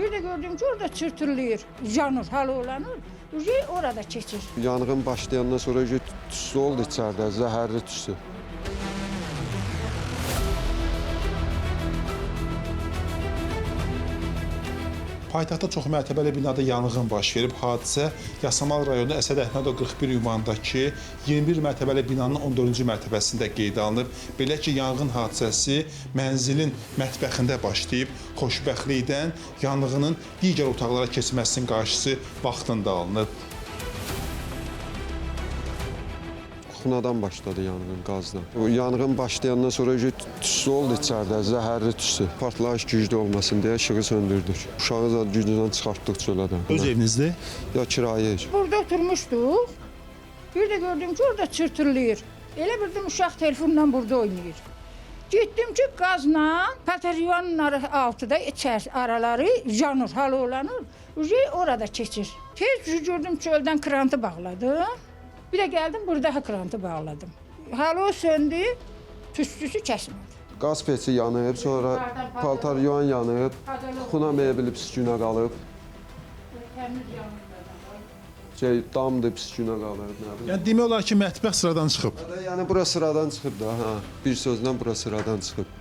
Bir de gördüm ki orada çırtırlayır, yanır, halı orada keçir. Yanğın başlayandan sonra tüslü oldu içeride, zəhərli tüslü. Paytaxtda çoxmərtəbəli binada yanğın baş verib. Hadisə Yasamal rayonu Əsəd Əhmədov 41 ünvanındakı 21 mərtəbəli binanın 14-cü mərtəbəsində qeydə alınıb. Belə ki, yanğın hadisəsi mənzilin mətbəxində başlayıb. Xoşbəxtlikdən yanğının digər otaqlara keçməsinin qarşısı vaxtında alınıb. Kuxunadan başladı yanğın, qazdan. O yanğın başlayandan sonra tüslü oldu içeride, zəhərli tüslü. Partlayış güclü olmasın diye ışığı söndürdük. Uşağı da gücündən çıxartdıq çölədən. Öz evinizdə? Ya kirayə ev. Burada oturmuşduq. Bir de gördüm ki orada çırtırlayır. Elə bildim uşaq telefonla burada oynayır. Gittim ki gazla pataryonun altıda içər araları yanır, halı orada keçir. Tez gördüm çöldən krantı bağladım. Bir de geldim burada krantı bağladım. Halo söndü, tüstüsü kesmedi. Qaz peçi yanıb, sonra paltaryon yanıb, kuxuna mebeli pis günə qalıb. Damdı pis günə qalıb. Yəni demək olar ki, mətbəx sıradan çıxıb. Yəni bura sıradan çıxıb da, ha. Bir sözlə bura sıradan çıxıb.